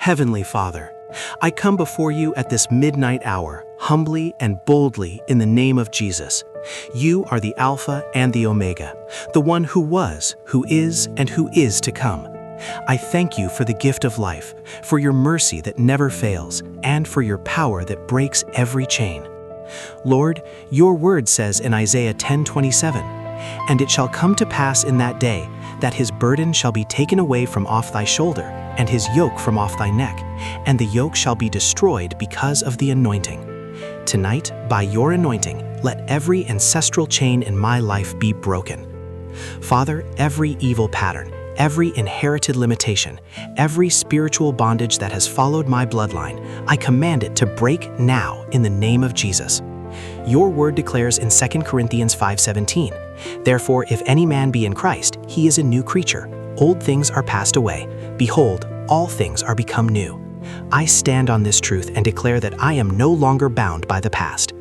Heavenly Father, I come before you at this midnight hour, humbly and boldly in the name of Jesus. You are the Alpha and the Omega, the one who was, who is, and who is to come. I thank you for the gift of life, for your mercy that never fails, and for your power that breaks every chain. Lord, your word says in Isaiah 10:27, "And it shall come to pass in that day, that his burden shall be taken away from off thy shoulder, and his yoke from off thy neck, and the yoke shall be destroyed because of the anointing." Tonight, by your anointing, let every ancestral chain in my life be broken. Father, every evil pattern, every inherited limitation, every spiritual bondage that has followed my bloodline, I command it to break now in the name of Jesus. Your word declares in 2 Corinthians 5:17, "Therefore, if any man be in Christ, he is a new creature. Old things are passed away. Behold, all things are become new." I stand on this truth and declare that I am no longer bound by the past.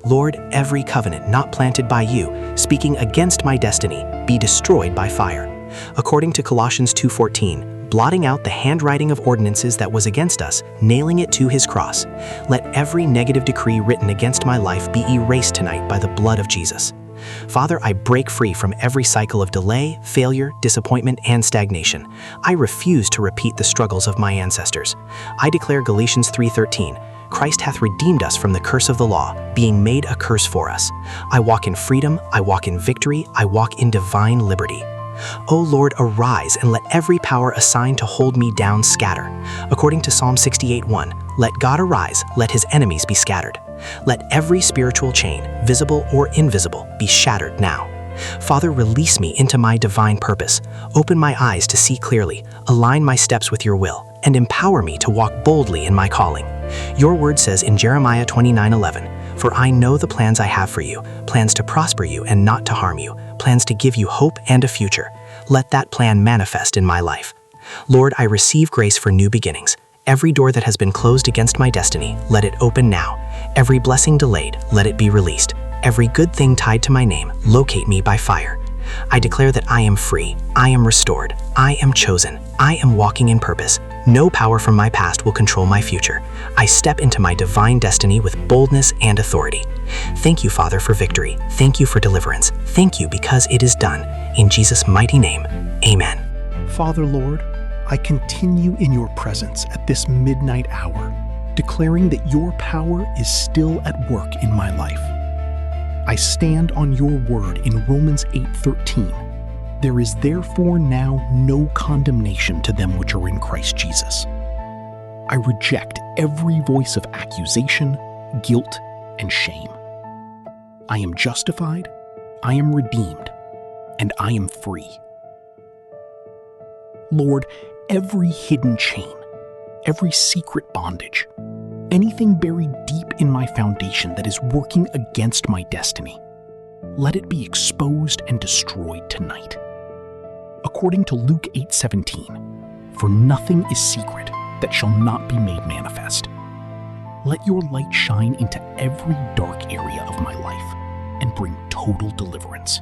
Lord, every covenant not planted by you, speaking against my destiny, be destroyed by fire. According to Colossians 2:14, blotting out the handwriting of ordinances that was against us, nailing it to his cross. Let every negative decree written against my life be erased tonight by the blood of Jesus. Father, I break free from every cycle of delay, failure, disappointment, and stagnation. I refuse to repeat the struggles of my ancestors. I declare Galatians 3:13, "Christ hath redeemed us from the curse of the law, being made a curse for us." I walk in freedom, I walk in victory, I walk in divine liberty. O Lord, arise and let every power assigned to hold me down scatter. According to Psalm 68:1, "Let God arise, let his enemies be scattered." Let every spiritual chain, visible or invisible, be shattered now. Father, release me into my divine purpose. Open my eyes to see clearly, align my steps with your will, and empower me to walk boldly in my calling. Your word says in Jeremiah 29:11, "For I know the plans I have for you, plans to prosper you and not to harm you, plans to give you hope and a future." Let that plan manifest in my life. Lord, I receive grace for new beginnings. Every door that has been closed against my destiny, let it open now. Every blessing delayed, let it be released. Every good thing tied to my name, locate me by fire. I declare that I am free, I am restored, I am chosen, I am walking in purpose. No power from my past will control my future. I step into my divine destiny with boldness and authority. Thank you, Father, for victory. Thank you for deliverance. Thank you because it is done. In Jesus' mighty name, amen. Father, Lord, I continue in your presence at this midnight hour, declaring that your power is still at work in my life. I stand on your word in Romans 8:13. "There is therefore now no condemnation to them which are in Christ Jesus." I reject every voice of accusation, guilt, and shame. I am justified, I am redeemed, and I am free. Lord, every hidden chain, every secret bondage, anything buried deep in my foundation that is working against my destiny, let it be exposed and destroyed tonight. According to Luke 8:17, "For nothing is secret that shall not be made manifest." Let your light shine into every dark area of my life and bring total deliverance.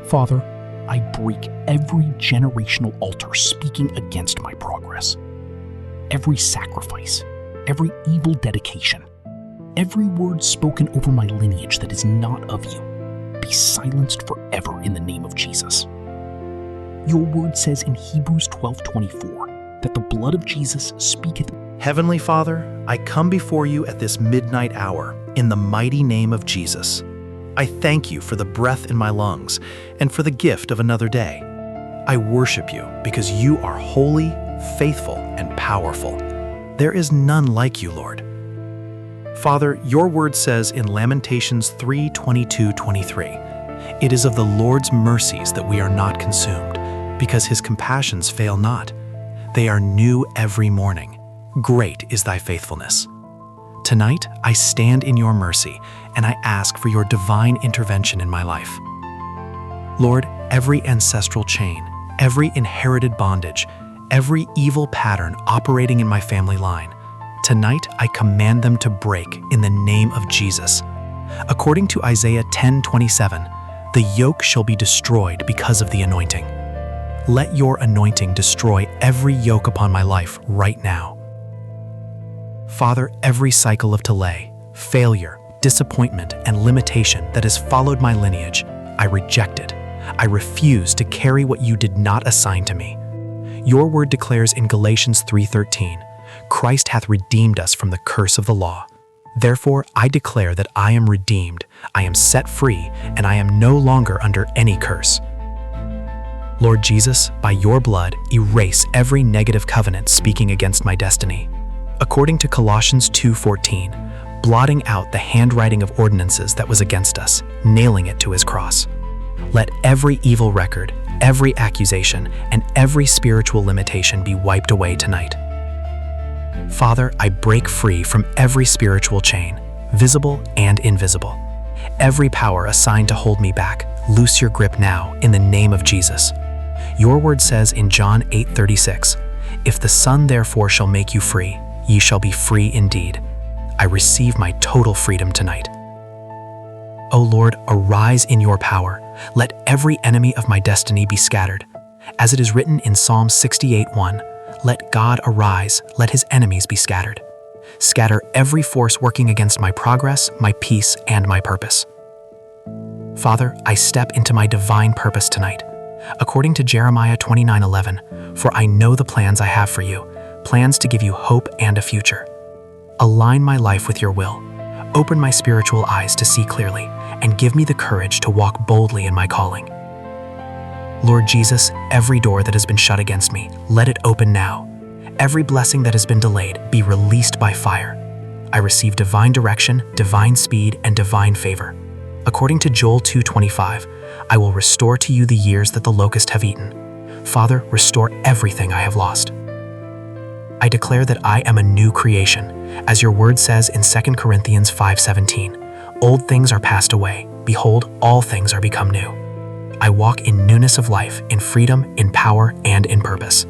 Father, I break every generational altar speaking against my progress. Every sacrifice, every evil dedication, every word spoken over my lineage that is not of you, be silenced forever in the name of Jesus. Your word says in Hebrews 12:24 that the blood of Jesus speaketh. Heavenly Father, I come before you at this midnight hour in the mighty name of Jesus. I thank you for the breath in my lungs and for the gift of another day. I worship you because you are holy, faithful, and powerful. There is none like you, Lord. Father, your word says in Lamentations 3:22-23, "It is of the Lord's mercies that we are not consumed, because his compassions fail not. They are new every morning. Great is thy faithfulness." Tonight, I stand in your mercy, and I ask for your divine intervention in my life. Lord, every ancestral chain, every inherited bondage, every evil pattern operating in my family line, tonight I command them to break in the name of Jesus. According to Isaiah 10:27, "The yoke shall be destroyed because of the anointing." Let your anointing destroy every yoke upon my life right now. Father, every cycle of delay, failure, disappointment, and limitation that has followed my lineage, I reject it. I refuse to carry what you did not assign to me. Your word declares in Galatians 3:13, Christ hath redeemed us from the curse of the law. Therefore, I declare that I am redeemed, I am set free, and I am no longer under any curse. Lord Jesus, by your blood, erase every negative covenant speaking against my destiny. According to Colossians 2:14, blotting out the handwriting of ordinances that was against us, nailing it to his cross. Let every evil record, every accusation, and every spiritual limitation be wiped away tonight. Father, I break free from every spiritual chain, visible and invisible. Every power assigned to hold me back, loose your grip now in the name of Jesus. Your word says in John 8:36, If the Son therefore shall make you free, ye shall be free indeed. I receive my total freedom tonight. O Lord, arise in your power. Let every enemy of my destiny be scattered. As it is written in Psalm 68:1, let God arise, let his enemies be scattered. Scatter every force working against my progress, my peace, and my purpose. Father, I step into my divine purpose tonight. According to Jeremiah 29:11, for I know the plans I have for you, plans to give you hope and a future. Align my life with your will. Open my spiritual eyes to see clearly, and give me the courage to walk boldly in my calling. Lord Jesus, every door that has been shut against me, let it open now. Every blessing that has been delayed, be released by fire. I receive divine direction, divine speed, and divine favor. According to Joel 2:25, I will restore to you the years that the locusts have eaten. Father, restore everything I have lost. I declare that I am a new creation, as your word says in 2 Corinthians 5:17. Old things are passed away. Behold, all things are become new. I walk in newness of life, in freedom, in power, and in purpose.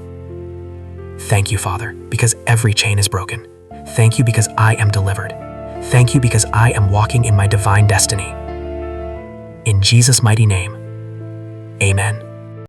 Thank you, Father, because every chain is broken. Thank you because I am delivered. Thank you because I am walking in my divine destiny. In Jesus' mighty name, amen.